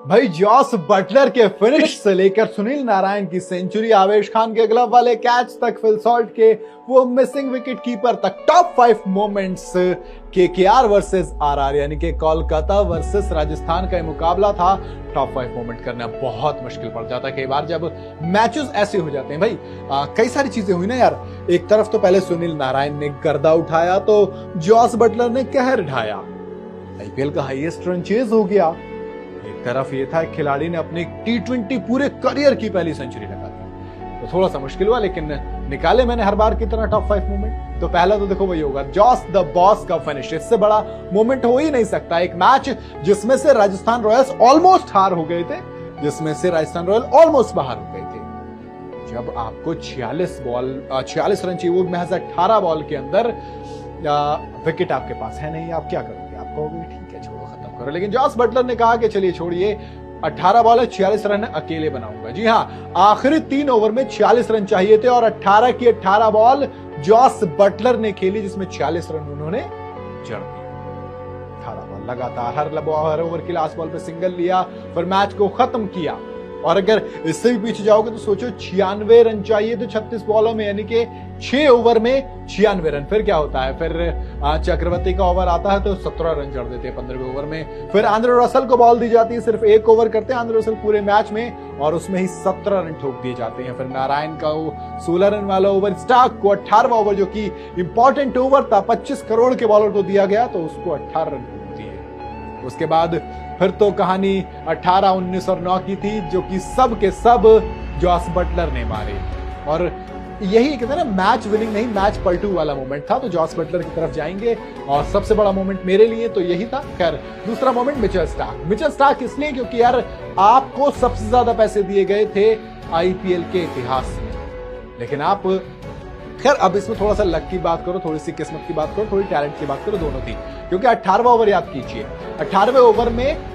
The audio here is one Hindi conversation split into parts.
भाई जॉस बटलर के फिनिश से लेकर सुनील नारायण की सेंचुरी, आवेश खान के ग्लव वाले कैच तक, फिल सॉल्ट के वो मिसिंग विकेट कीपर तक, top 5 moments KKR versus RR यानी कि कोलकाता वर्सेस राजस्थान का मुकाबला था। टॉप 5 मोमेंट करना बहुत मुश्किल पड़ जाता है कई बार जब मैचेस ऐसे हो जाते हैं। भाई कई सारी चीजें हुई ना यार। एक तरफ तो पहले सुनील नारायण ने गर्दा उठाया तो जॉस बटलर ने कहर ढाया, आईपीएल का हाईएस्ट रन चेज हो गया। एक तरफ ये था खिलाड़ी ने अपने T20 पूरे करियर की पहली सेंचुरी लगा दी, तो थोड़ा सा मुश्किल हुआ, लेकिन निकाले मैंने हर बार की तरह टॉप 5 मोमेंट। तो पहला तो देखो वही होगा, जॉस द बॉस का फिनिश। इससे बड़ा मोमेंट हो ही नहीं सकता। एक मैच जिसमें से राजस्थान रॉयल्स ऑलमोस्ट हार हो गए थे, जिसमें से राजस्थान रॉयल ऑलमोस्ट बाहर हो गए थे। जब आपको 46 रन चाहिए, वो महज 18 बॉल के अंदर, विकेट आपके पास है नहीं, आप क्या करोगे? आप कहोगे ठीक है छोड़ो खत्म करो, लेकिन जॉस बटलर ने कहा कि चलिए छोड़िए, 18 बॉल है, 46 रन अकेले बनाऊंगा। जी हाँ, आखिरी 3 ओवर में 46 रन चाहिए थे और 18 की 18 बॉल जॉस बटलर ने खेली, जिसमें 46 रन उन्होंने जड़ दिए। 18 बॉल लगातार, हर ओवर की लास्ट बॉल पे सिंगल लिया, फिर मैच को खत्म किया। और अगर इससे भी पीछे जाओगे तो सोचो 96 रन चाहिए तो 36 बॉलों में, यानी कि 6 ओवर में 96 रन। फिर क्या होता है, फिर चक्रवर्ती का ओवर आता है तो 17 रन जड़ देते हैं 15वें ओवर में। फिर आंद्रे रसल को बॉल दी जाती है, सिर्फ 1 ओवर करते हैं आंद्रे रसल पूरे मैच में और उसमें ही 17 रन ठोक दिए जाते हैं। फिर नारायण का वो 16 रन वाला ओवर, स्टार्क को 18वां ओवर जो कि इंपॉर्टेंट ओवर था, 25 करोड़ के बॉलर को दिया गया तो उसको 18 रन ठोक दिए। उसके बाद फिर तो कहानी 18, 19 और 9 की थी, जो कि सब के सब जॉस बटलर ने मारे। और यही कहते हैं ना, मैच विनिंग नहीं मैच पलटू वाला मोमेंट था, तो जॉस बटलर की तरफ जाएंगे। और सबसे बड़ा मोमेंट मेरे लिए तो यही था। खैर दूसरा मोमेंट मिचेल स्टार्क इसलिए क्योंकि यार आपको सबसे ज्यादा पैसे दिए गए थे आईपीएल के इतिहास में, लेकिन आप, खैर अब इसमें थोड़ा सा लक की बात करो, थोड़ी सी किस्मत की बात करो, थोड़ी टैलेंट की बात करो, दोनों थी। क्योंकि 18वां ओवर याद कीजिए, 18वें ओवर में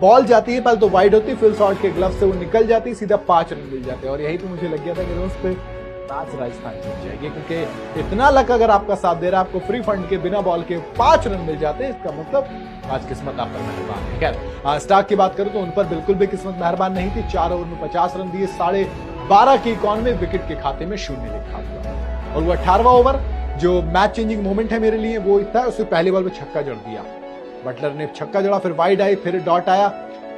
बॉल जाती है, पहले तो वाइड होती है, फिल सॉल्ट के ग्लव से वो निकल जाती है, सीधा 5 रन मिल जाते हैं। और यही तो मुझे लग गया था कि दोस्त मैच राजस्थान जीत जाएगी, क्योंकि इतना लक अगर आपका साथ दे रहा है, आपको फ्री फंड के बिना बॉल के 5 रन मिल जाते हैं, इसका मतलब आज किस्मत आप पर मेहरबान है। खैर स्टार्क की बात करूं तो उन पर बिल्कुल भी किस्मत मेहरबान नहीं थी। 4 ओवर में 50 रन दिए, 12.5 की इकॉनमी, विकेट के खाते में 0 लिखा हुआ। और वो 18वां ओवर जो मैच चेंजिंग मोमेंट है मेरे लिए, वो था उससे पहली बॉल में छक्का जड़ दिया, बटलर ने छक्का जड़ा, फिर वाइड आई, फिर डॉट आया,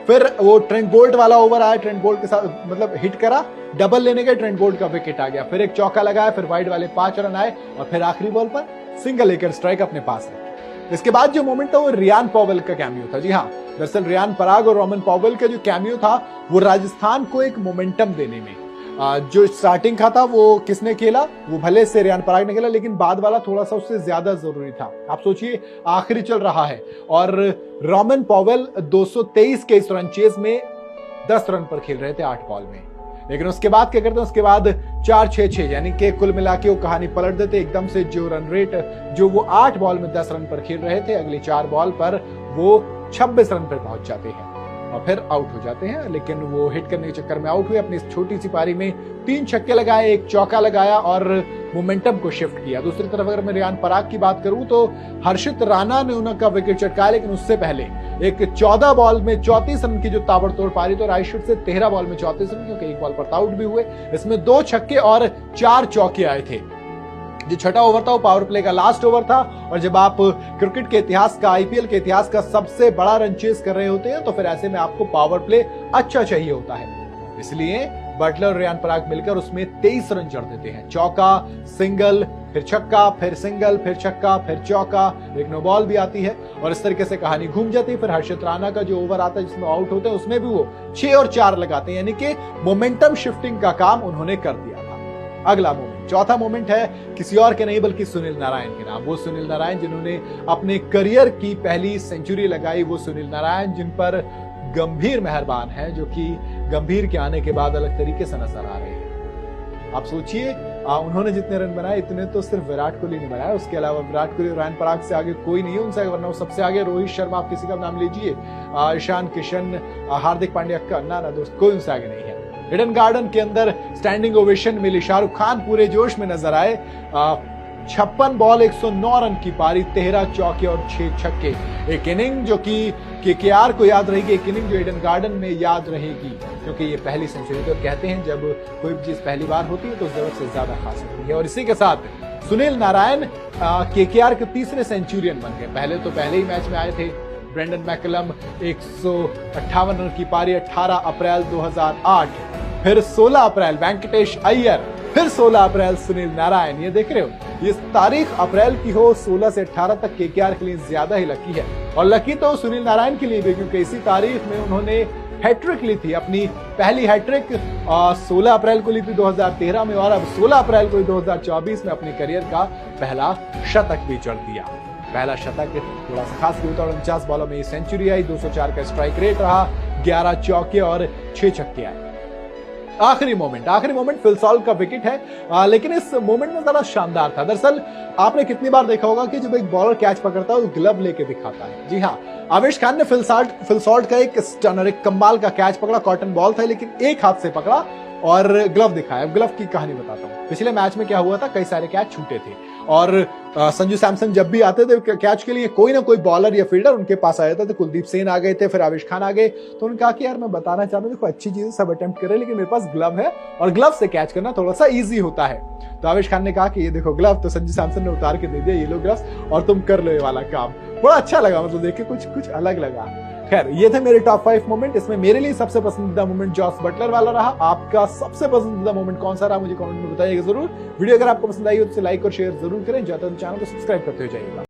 फिर वो ट्रेंट बोल्ट वाला ओवर आया, ट्रेंट बोल्ट के साथ मतलब हिट करा, डबल लेने गए, ट्रेंट बोल्ट का विकेट आ गया, फिर एक चौका लगाया, फिर वाइड वाले 5 रन आए और फिर आखिरी बॉल पर सिंगल लेकर स्ट्राइक अपने पास रखी। इसके बाद जो मोमेंट था वो रियान पॉवेल का कैमियो था। जी हाँ, दरअसल रियान पराग और रोमन पॉवेल का जो कैमियो था वो राजस्थान को एक मोमेंटम देने में, जो स्टार्टिंग का था वो किसने खेला, वो भले से रियान पराग ने खेला, लेकिन बाद वाला थोड़ा सा उससे ज्यादा जरूरी था। आप सोचिए आखिरी चल रहा है और रोमन पॉवेल 223 के इस रन चेज में 10 रन पर खेल रहे थे 8 बॉल में, लेकिन उसके बाद क्या करते हैं, उसके बाद 4-6-6 यानी कि कुल मिला के वो कहानी पलट देते एकदम से। जो रन रेट जो वो 8 बॉल में 10 रन पर खेल रहे थे, अगली 4 बॉल पर वो 26 रन पर पहुंच जाते हैं और फिर आउट हो जाते हैं। लेकिन वो हिट करने के चक्कर में आउट हुए। अपनी इस छोटी सी पारी में 3 छक्के लगाए, 1 चौका लगाया और मोमेंटम को शिफ्ट किया। दूसरी तरफ अगर मैं रियान पराग की बात करूं तो हर्षित राणा ने उनका विकेट चटकाया, लेकिन उससे पहले एक 14 बॉल में 34 रन की जो ताबड़तोड़ पारी, तो राइशुट से 13 बॉल में 34 रन, क्योंकि 1 बॉल पर आउट भी हुए। इसमें 2 छक्के और 4 चौके आए थे। जो छठा ओवर था वो पावर प्ले का लास्ट ओवर था, और जब आप क्रिकेट के इतिहास का, आईपीएल के इतिहास का सबसे बड़ा रन चेज कर रहे होते हैं तो फिर ऐसे में आपको पावर प्ले अच्छा चाहिए होता है। इसलिए बटलर और रियान पराग मिलकर उसमें 23 रन जड़ देते हैं। चौका, सिंगल, फिर छक्का, फिर सिंगल, फिर छक्का, फिर चौका, एक नो बॉल भी आती है और इस तरीके से कहानी घूम जाती है। फिर हर्षित राणा का जो ओवर आता है जिसमें आउट होते हैं, उसमें भी वो 6 और 4 लगाते हैं, यानी कि मोमेंटम शिफ्टिंग का काम उन्होंने कर दिया था। अगला मोमेंट, चौथा मोमेंट है किसी और के नहीं बल्कि सुनील नारायण के नाम। वो सुनील नारायण जिन्होंने अपने करियर की पहली सेंचुरी लगाई, वो सुनील नारायण जिन पर गंभीर मेहरबान है, जो कि गंभीर के आने के बाद अलग तरीके से नजर आ रहे हैं। आप सोचिए उन्होंने जितने रन बनाए इतने तो सिर्फ विराट कोहली ने बनाया, उसके अलावा विराट कोहली और रियान पराग से आगे कोई नहीं है उनसे, वरना सबसे आगे रोहित शर्मा, आप किसी का नाम लीजिए, ईशान किशन, हार्दिक पांड्या का, ना दोस्त कोई उनसे आगे नहीं है। ईडन गार्डन के अंदर स्टैंडिंग ओवेशन मिली, शाहरुख खान पूरे जोश में नजर आए, 56 बॉल 109 रन की पारी, 13 चौके और 6 छक्के। एक इनिंग जो कि केकेआर को याद रहेगी, एक इनिंग जो ईडन गार्डन में याद रहेगी, क्योंकि ये पहली सेंचुरी। तो कहते हैं जब कोई भी चीज पहली बार होती है तो उस जरूरत से ज्यादा खास होती है। और इसी के साथ सुनील नारायण केकेआर के तीसरे सेंचुरियन बन गए। पहले ही मैच में आए थे ब्रेंडन मैकलम, 158 रन की पारी, 18 अप्रैल 2008, फिर 16 अप्रैल वेंकटेश अय्यर, फिर 16 अप्रैल सुनील नारायण। ये देख रहे हो, ये तारीख अप्रैल की हो 16 से 18 तक केकेआर के लिए ज्यादा ही लकी है। और लकी तो सुनील नारायण के लिए भी, क्योंकि इसी तारीख में उन्होंने हैट्रिक ली थी, अपनी पहली हैट्रिक 16 अप्रैल को ली थी 2013 में, और अब 16 अप्रैल को 2024 में अपने करियर का पहला शतक भी जड़ दिया। पहला शतक थोड़ा सा खास भी होता है। 49 बॉलों में सेंचुरी आई, 204 का स्ट्राइक रेट रहा, 11 चौके और 6 छक्के आए। आखिरी मोमेंट फिल सॉल्ट का विकेट है, लेकिन इस मोमेंट में जरा शानदार था। दरअसल आपने कितनी बार देखा होगा कि जब एक बॉलर कैच पकड़ता है वो ग्लव लेके दिखाता है। जी हाँ, आवेश खान ने फिल सॉल्ट का एक स्टनर, एक कमाल का कैच पकड़ा। कॉटन बॉल था लेकिन एक हाथ से पकड़ा और ग्लव दिखाया। ग्लव की कहानी बताता हूँ। पिछले मैच में क्या हुआ था, कई सारे कैच छूटे थे और संजू सैमसन जब भी आते थे कैच के लिए, कोई ना कोई बॉलर या फील्डर उनके पास आ जाता था। कुलदीप सेन आ गए थे, फिर आवेश खान आ गए, तो उन्होंने कहा कि यार मैं बताना चाहता हूँ, देखो अच्छी चीजें सब अटेम्प्ट कर रहे हैं लेकिन मेरे पास ग्लव है और ग्लव से कैच करना थोड़ा सा ईजी होता है। तो आवेश खान ने कहा कि ये देखो ग्लव, तो संजू सैमसन ने उतार के दे दिया, ये लो ग्लव्स और तुम कर लो ये वाला काम। बड़ा अच्छा लगा, मतलब देख के कुछ अलग लगा। खैर, ये थे मेरे टॉप 5 मोमेंट। इसमें मेरे लिए सबसे पसंदीदा मोमेंट जॉस बटलर वाला रहा। आपका सबसे पसंदीदा मोमेंट कौन सा रहा, मुझे कमेंट में बताइएगा जरूर। वीडियो अगर आपको पसंद आई हो तो लाइक और शेयर जरूर करें। ज्यादा तो चैनल को सब्सक्राइब करते हो जाइएगा।